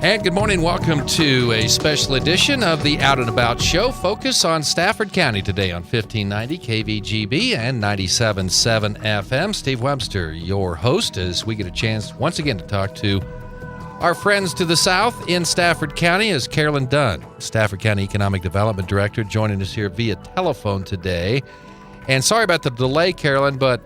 And good morning. Welcome to a special edition of the Out and About Show. Focus on Stafford County today on 1590 KVGB and 97.7 FM. Steve Webster, your host, as we get a chance once again to talk to our friends to the south in Stafford County, as Carolyn Dunn, Stafford County Economic Development Director, joining us here via telephone today. And sorry about the delay, Carolyn, but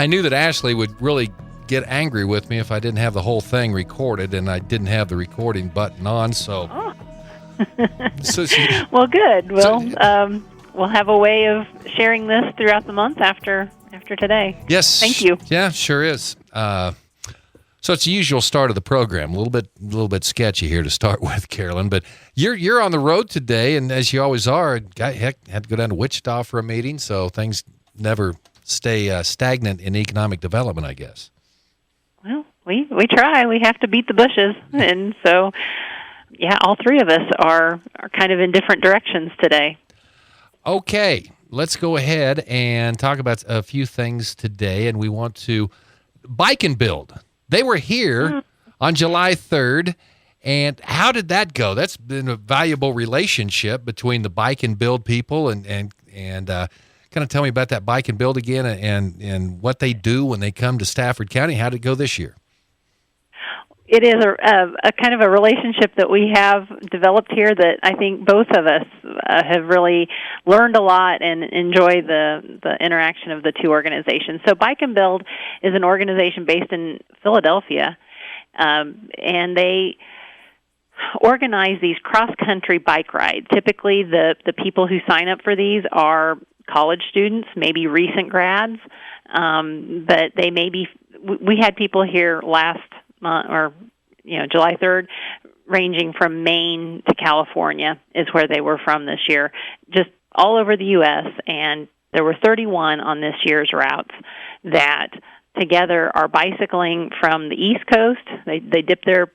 I knew that Ashley would really get angry with me if I didn't have the whole thing recorded, and I didn't have the recording button on, so... Oh. Well, good. Well, we'll have a way of sharing this throughout the month after today. Yes. Thank you. Yeah, sure is. So it's the usual start of the program. A little bit sketchy here to start with, Carolyn, but you're on the road today, and as you always are, had to go down to Wichita for a meeting, so things never stay stagnant in economic development, I guess. Well, we try. We have to beat the bushes, and so, yeah, all three of us are kind of in different directions today. Okay, let's go ahead and talk about a few things today, and we want to Bike and Build. They were here on July 3rd, and how did that go? That's been a valuable relationship between the Bike and Build people, and kind of tell me about that Bike and Build again, and what they do when they come to Stafford County. How did it go this year? It is a kind of a relationship that we have developed here that I think both of us have really learned a lot and enjoy the interaction of the two organizations. So Bike and Build is an organization based in Philadelphia, and they organize these cross-country bike rides. Typically, the people who sign up for these are college students, maybe recent grads, but they may be. We had people here last month, or July 3rd, ranging from Maine to California is where they were from this year, just all over the U.S., and there were 31 on this year's routes that together are bicycling from the East Coast. They dip their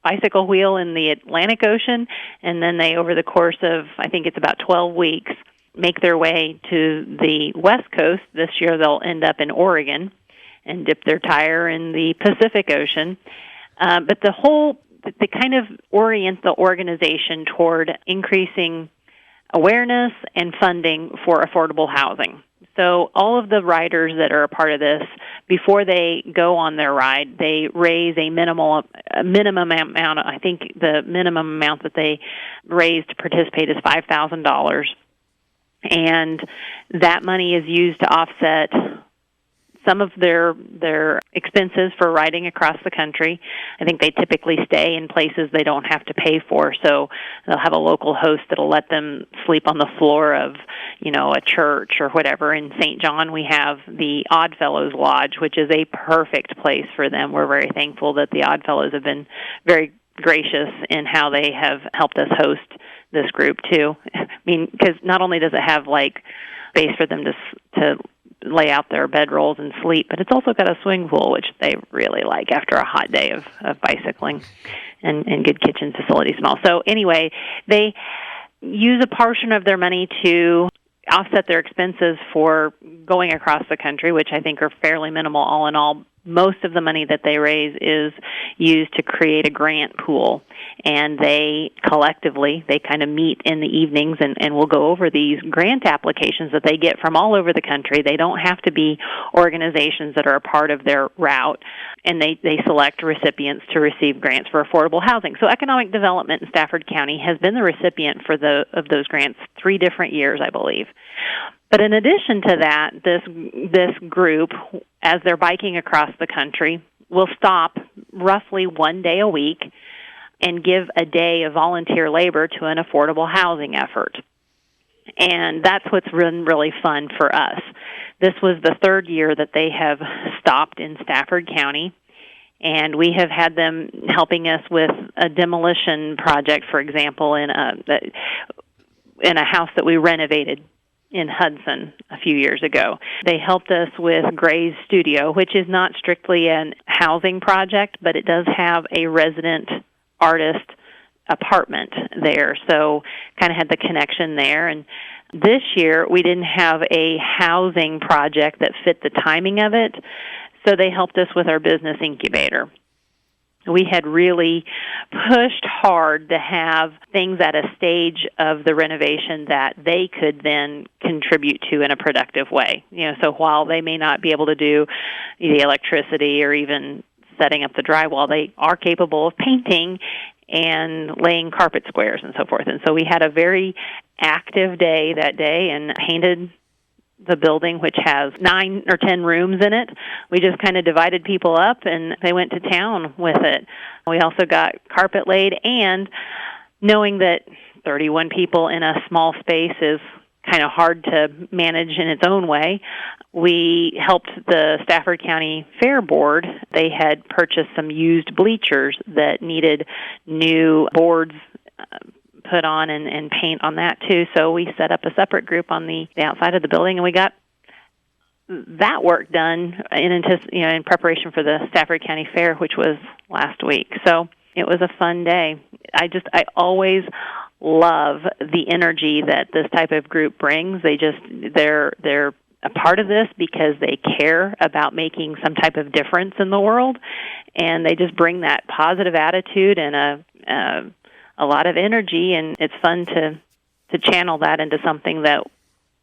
bicycle wheel in the Atlantic Ocean, and then they, over the course of, I think it's about 12 weeks, make their way to the West Coast. This year they'll end up in Oregon and dip their tire in the Pacific Ocean. But they kind of orient the organization toward increasing awareness and funding for affordable housing. So all of the riders that are a part of this, before they go on their ride, they raise a minimum amount. I think the minimum amount that they raise to participate is $5,000. And that money is used to offset some of their expenses for riding across the country. I think they typically stay in places they don't have to pay for, so they'll have a local host that'll let them sleep on the floor of, a church or whatever. In St. John, we have the Oddfellows Lodge, which is a perfect place for them. We're very thankful that the Oddfellows have been very gracious in how they have helped us host this group, too. I mean, because not only does it have, space for them to lay out their bedrolls and sleep, but it's also got a swimming pool, which they really like after a hot day of bicycling, and good kitchen facilities and all. So anyway, they use a portion of their money to offset their expenses for going across the country, which I think are fairly minimal all in all. Most of the money that they raise is used to create a grant pool, and they collectively, they kind of meet in the evenings and will go over these grant applications that they get from all over the country. They don't have to be organizations that are a part of their route, and they select recipients to receive grants for affordable housing. So economic development in Stafford County has been the recipient of those grants 3 different years, I believe. But in addition to that, this group, as they're biking across the country, will stop roughly 1 day a week and give a day of volunteer labor to an affordable housing effort. And that's what's been really fun for us. This was the 3rd year that they have stopped in Stafford County, and we have had them helping us with a demolition project, for example, in a house that we renovated in Hudson a few years ago. They helped us with Gray's Studio, which is not strictly an housing project, but it does have a resident artist apartment there, so kind of had the connection there. And this year, we didn't have a housing project that fit the timing of it, so they helped us with our business incubator. We had really pushed hard to have things at a stage of the renovation that they could then contribute to in a productive way. So while they may not be able to do the electricity or even setting up the drywall, they are capable of painting and laying carpet squares and so forth. And so we had a very active day that day and painted the building, which has 9 or 10 rooms in it. We just kind of divided people up, and they went to town with it. We also got carpet laid, and knowing that 31 people in a small space is kind of hard to manage in its own way, we helped the Stafford County Fair Board. They had purchased some used bleachers that needed new boards put on and paint on that too. So we set up a separate group on the outside of the building, and we got that work done in preparation for the Stafford County Fair, which was last week. So it was a fun day. I always love the energy that this type of group brings. They're a part of this because they care about making some type of difference in the world, and they just bring that positive attitude and a lot of energy, and it's fun to channel that into something that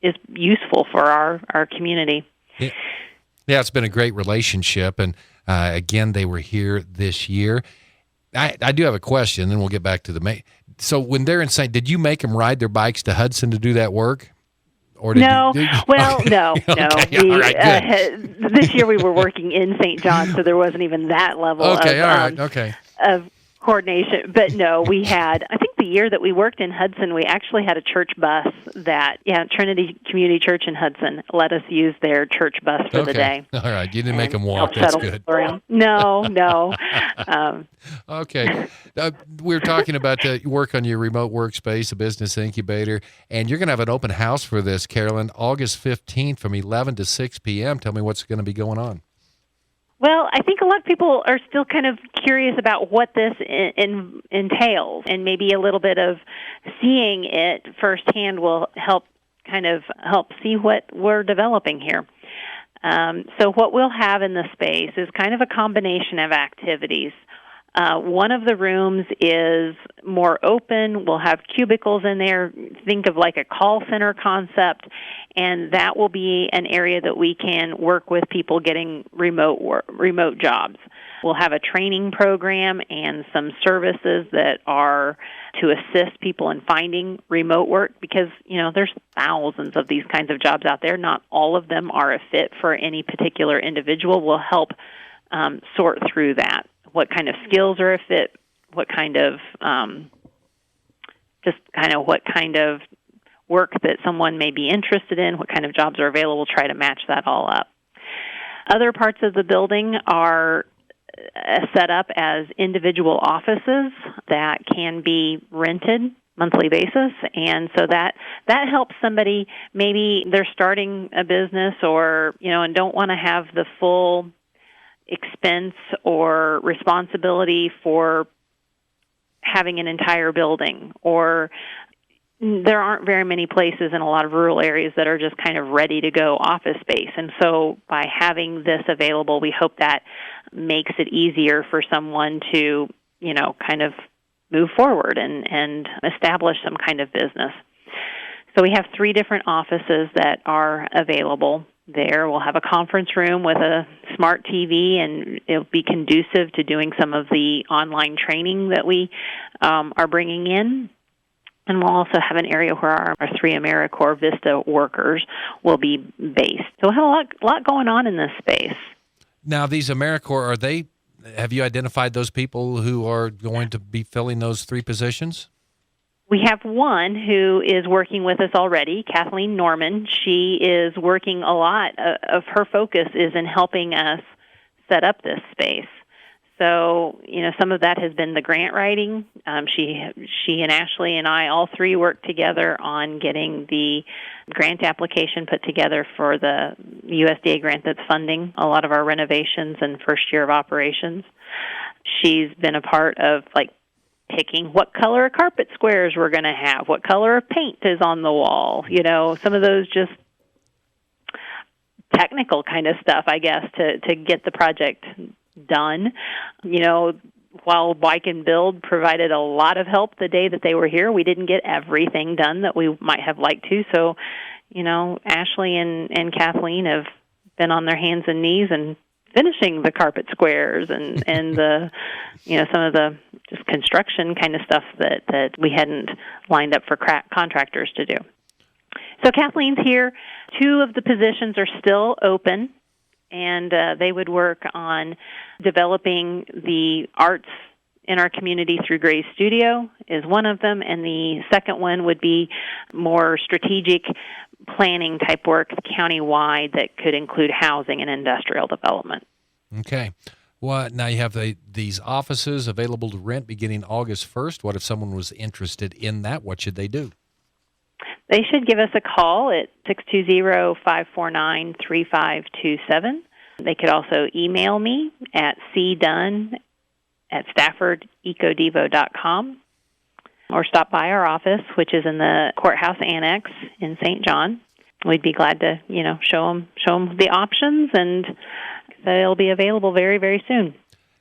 is useful for our community. Yeah, it's been a great relationship, and again, they were here this year. I do have a question, then we'll get back to the So when they're in St., did you make them ride their bikes to Hudson to do that work? Or did no. You, well, no. Okay, all right, good. This year we were working in St. John, so there wasn't even that level of coordination. But no, we had, I think the year that we worked in Hudson, we actually had a church bus Trinity Community Church in Hudson let us use their church bus for the day. All right, you didn't make them walk. That's good. No. Okay. We're talking about work on your remote workspace, a business incubator, and you're going to have an open house for this, Carolyn, August 15th from 11 to 6 p.m. Tell me what's going to be going on. Well, I think a lot of people are still kind of curious about what this entails, and maybe a little bit of seeing it firsthand will help see what we're developing here. So what we'll have in the space is kind of a combination of activities. One of the rooms is more open. We'll have cubicles in there. Think of like a call center concept, and that will be an area that we can work with people getting remote jobs. We'll have a training program and some services that are to assist people in finding remote work because, there's thousands of these kinds of jobs out there. Not all of them are a fit for any particular individual. We'll help sort through that. What kind of skills are a fit, what kind of what kind of work that someone may be interested in, what kind of jobs are available, try to match that all up. Other parts of the building are set up as individual offices that can be rented monthly basis, and so that helps somebody, maybe they're starting a business or, and don't want to have the full expense or responsibility for having an entire building, or there aren't very many places in a lot of rural areas that are just kind of ready to go office space. And so by having this available, we hope that makes it easier for someone to, kind of move forward and establish some kind of business. So we have 3 different offices that are available there. We'll have a conference room with a smart TV, and it'll be conducive to doing some of the online training that we are bringing in. And we'll also have an area where our 3 AmeriCorps Vista workers will be based. So we'll have a lot going on in this space. Now, these AmeriCorps, have you identified those people who are going to be filling those 3 positions? We have one who is working with us already, Kathleen Norman. She is working a lot of her focus is in helping us set up this space. So, some of that has been the grant writing. She and Ashley and I, all 3 worked together on getting the grant application put together for the USDA grant that's funding a lot of our renovations and first year of operations. She's been a part of, picking what color of carpet squares we're going to have, what color of paint is on the wall, some of those just technical kind of stuff, I guess, to get the project done. while Bike and Build provided a lot of help the day that they were here, we didn't get everything done that we might have liked to. So, Ashley and Kathleen have been on their hands and knees and finishing the carpet squares and the, some of the just construction kind of stuff that we hadn't lined up for contractors to do. So Kathleen's here. 2 of the positions are still open, and they would work on developing the arts in our community through Gray's Studio is one of them, and the second one would be more strategic planning type work countywide that could include housing and industrial development. Okay. Well, now you have these offices available to rent beginning August 1st. What if someone was interested in that? What should they do? They should give us a call at 620-549-3527. They could also email me at cdunn@staffordecodivo.com or stop by our office, which is in the courthouse annex in St. John. We'd be glad to, show them the options, and they'll be available very, very soon.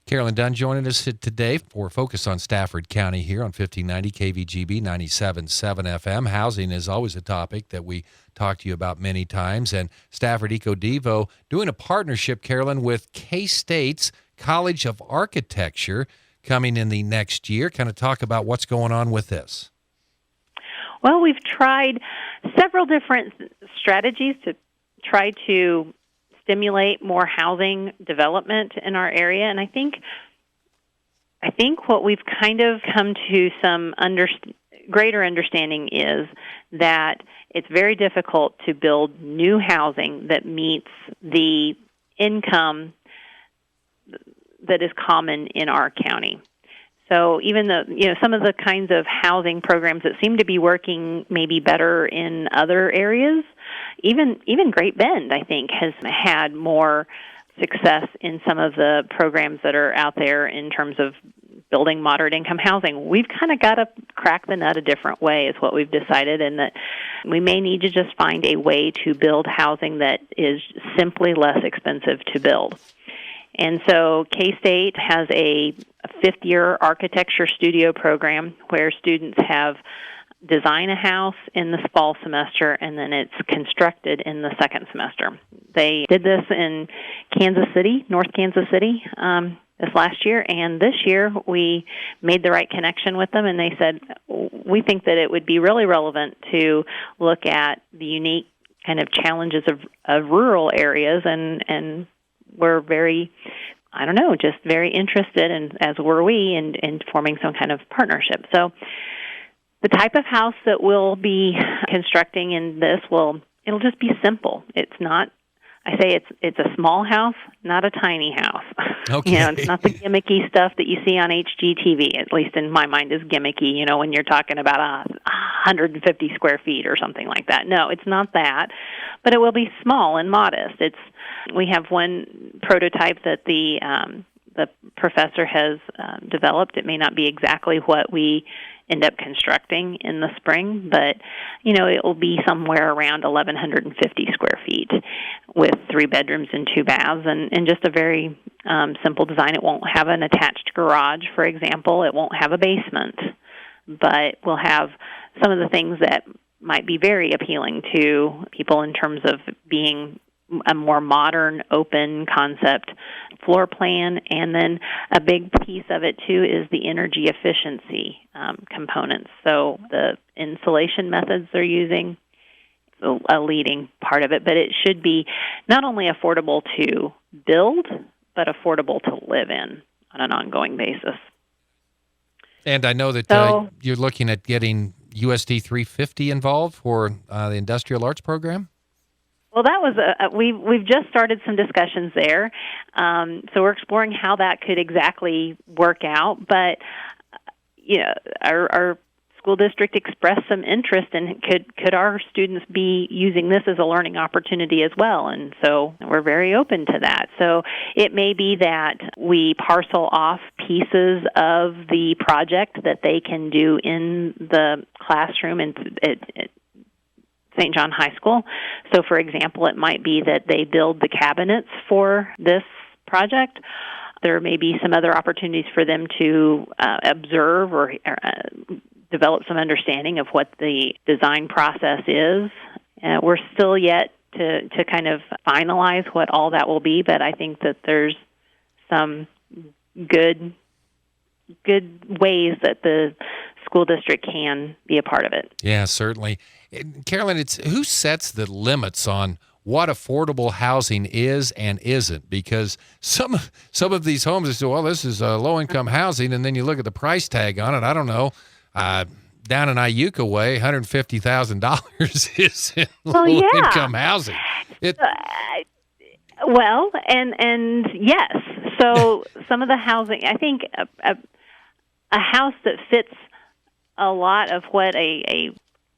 Carolyn Dunn joining us today for Focus on Stafford County here on 1590 KVGB 97.7 FM. Housing is always a topic that we talk to you about many times, and Stafford EcoDevo doing a partnership, Carolyn, with K-State's College of Architecture coming in the next year. Kind of talk about what's going on with this. Well, we've tried several different strategies to try to stimulate more housing development in our area, and I think what we've kind of come to some greater understanding is that it's very difficult to build new housing that meets the income that is common in our county. So even though, some of the kinds of housing programs that seem to be working maybe better in other areas, even Great Bend, I think, has had more success in some of the programs that are out there in terms of building moderate-income housing. We've kind of got to crack the nut a different way is what we've decided, and that we may need to just find a way to build housing that is simply less expensive to build. And so K-State has a fifth-year architecture studio program where students have design a house in the fall semester, and then it's constructed in the second semester. They did this in Kansas City, North Kansas City, this last year, and this year we made the right connection with them, and they said, we think that it would be really relevant to look at the unique kind of challenges of rural areas, and we're very, just very interested, and as were we, in forming some kind of partnership. So the type of house that we'll be constructing in this it'll just be simple. It's not, I say it's a small house, not a tiny house. Okay. It's not the gimmicky stuff that you see on HGTV, at least in my mind is gimmicky, when you're talking about 150 square feet or something like that. No, it's not that, but it will be small and modest. We have one prototype that the professor has developed. It may not be exactly what we end up constructing in the spring, but it will be somewhere around 1,150 square feet with 3 bedrooms and 2 baths, and just a very simple design. It won't have an attached garage, for example. It won't have a basement, but we'll have some of the things that might be very appealing to people in terms of being a more modern, open concept floor plan, and then a big piece of it, too, is the energy efficiency components. So the insulation methods they're using, a leading part of it, but it should be not only affordable to build, but affordable to live in on an ongoing basis. And I know that you're looking at getting USD 350 involved for the Industrial Arts Program? Well, that was we've just started some discussions there, so we're exploring how that could exactly work out. But our school district expressed some interest, and could our students be using this as a learning opportunity as well? And so we're very open to that. So it may be that we parcel off pieces of the project that they can do in the classroom and St. John High School. So, for example, it might be that they build the cabinets for this project, There may be some other opportunities for them to observe or develop some understanding of what the design process is. We're still yet to kind of finalize what all that will be, but I think that there's some good ways that the school district can be a part of it. Yeah, certainly. Carolyn, it's who sets the limits on what affordable housing is and isn't? Because some of these homes, they say, well, this is low-income housing, and then you look at the price tag on it, I don't know, down in Iuka way, $150,000 is in low-income housing. Well, and yes. So some of the housing, I think a house that fits a lot of what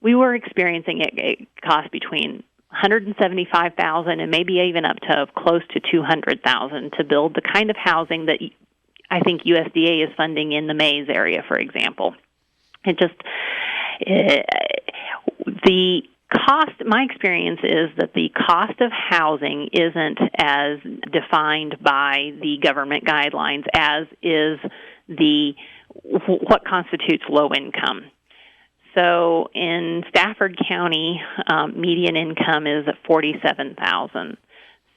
we were experiencing, it cost between $175,000 and maybe even up to close to $200,000 to build the kind of housing that I think USDA is funding in the Mays area, for example. The cost, my experience is that the cost of housing isn't as defined by the government guidelines as is what constitutes low income. So in Stafford County, median income is at $47,000.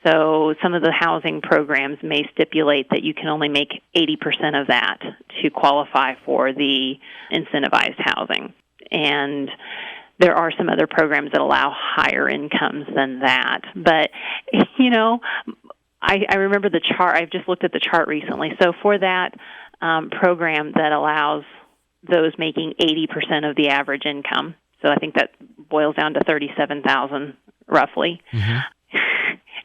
So some of the housing programs may stipulate that you can only make 80% of that to qualify for the incentivized housing. And there are some other programs that allow higher incomes than that. But, I remember the chart. I've just looked at the chart recently. So for that program that allows those making 80% of the average income, so I think that boils down to $37,000 roughly. Mm-hmm.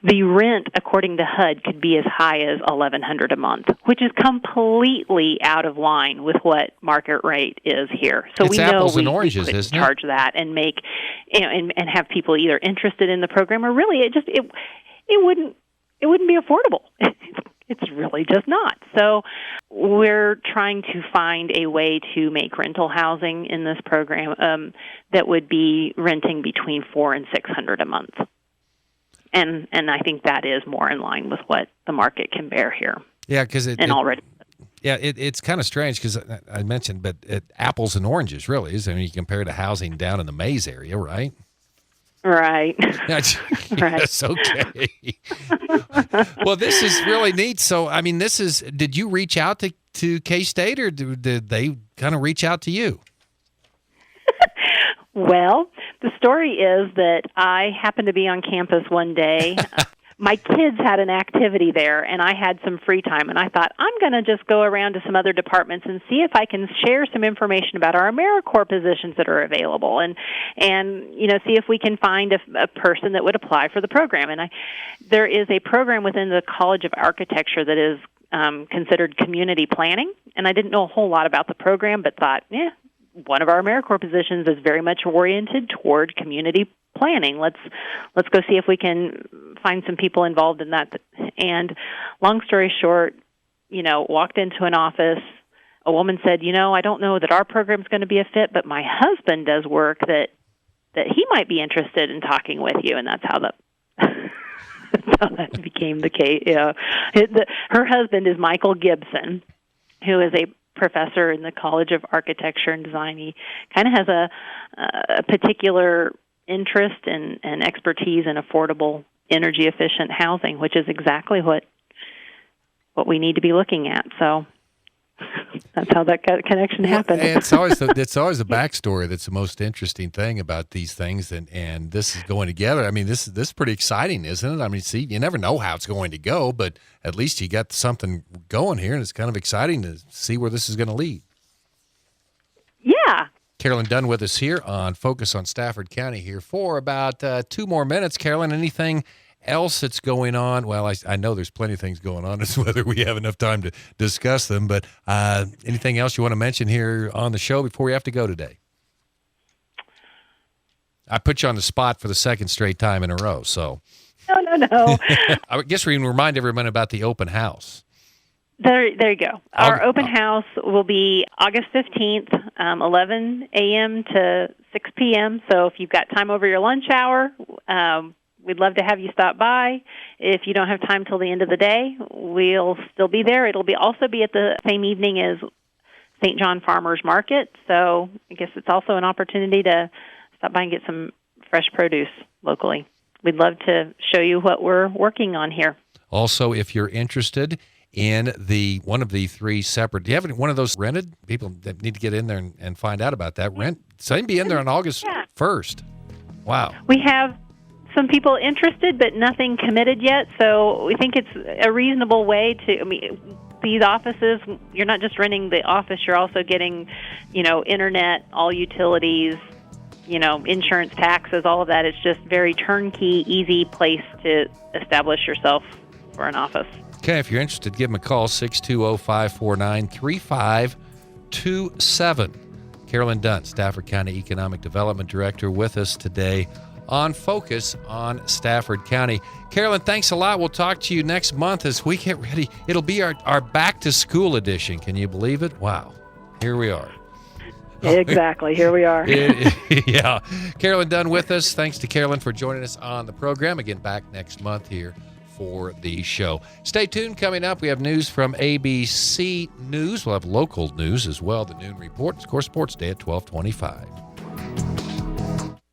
The rent, according to HUD, could be as high as $1,100 a month, which is completely out of line with what market rate is here. So we know we could charge that and make, and have people either interested in the program or really it wouldn't be affordable. It's really just not. So we're trying to find a way to make rental housing in this program that would be renting between $400 and $600 a month. And I think that is more in line with what the market can bear here. Yeah, because it's kind of strange because I mentioned, but apples and oranges really is. I mean, you compare to housing down in the Mays area, right? Right. Right. That's okay. Well, this is really neat. So, I mean, did you reach out to K-State or did they kind of reach out to you? Well, the story is that I happened to be on campus one day. My kids had an activity there, and I had some free time, and I thought, I'm going to just go around to some other departments and see if I can share some information about our AmeriCorps positions that are available, and see if we can find a person that would apply for the program. And there is a program within the College of Architecture that is considered community planning, and I didn't know a whole lot about the program, but thought, one of our AmeriCorps positions is very much oriented toward community planning. Let's go see if we can find some people involved in that. And long story short, walked into an office. A woman said, I don't know that our program's going to be a fit, but my husband does work that he might be interested in talking with you. And that's how that became the case. Her husband is Michael Gibson, who is a professor in the College of Architecture and Design. He kind of has a particular interest and expertise in affordable, energy-efficient housing, which is exactly what we need to be looking at. So that's how that connection happened. And it's always the backstory that's the most interesting thing about these things, and this is going together. I mean, this is pretty exciting, isn't it? I mean, see, you never know how it's going to go, but at least you got something going here, and it's kind of exciting to see where this is going to lead. Yeah. Carolyn Dunn with us here on Focus on Stafford County here for about 2 more minutes. Carolyn, anything else that's going on? Well, I know there's plenty of things going on. It's whether we have enough time to discuss them. But anything else you want to mention here on the show before we have to go today? I put you on the spot for the second straight time in a row. So No. I guess we can remind everyone about the open house. There you go. Our open house will be August 15th, 11 a.m. to 6 p.m. So if you've got time over your lunch hour, we'd love to have you stop by. If you don't have time till the end of the day, we'll still be there. It'll also be at the same evening as St. John Farmers Market, so I guess it's also an opportunity to stop by and get some fresh produce locally. We'd love to show you what we're working on here. Also, if you're interested in one of the three separate, do you have one of those rented? People that need to get in there and find out about that. Same be in there on August 1st. Wow. We have some people interested, but nothing committed yet, so we think it's a reasonable way to, these offices, you're not just renting the office, you're also getting, internet, all utilities, insurance, taxes, all of that. It's just very turnkey, easy place to establish yourself for an office. Okay, if you're interested, give them a call, 620-549-3527. Carolyn Dunn, Stafford County Economic Development Director, with us today on Focus on Stafford County. Carolyn, thanks a lot. We'll talk to you next month as we get ready. It'll be our back-to-school edition. Can you believe it? Wow. Here we are. Exactly. Here we are. Yeah. Carolyn Dunn with us. Thanks to Carolyn for joining us on the program. Again, back next month here for the show. Stay tuned. Coming up, we have news from ABC News. We'll have local news as well, the noon report. Of course, Sports Day at 12:25.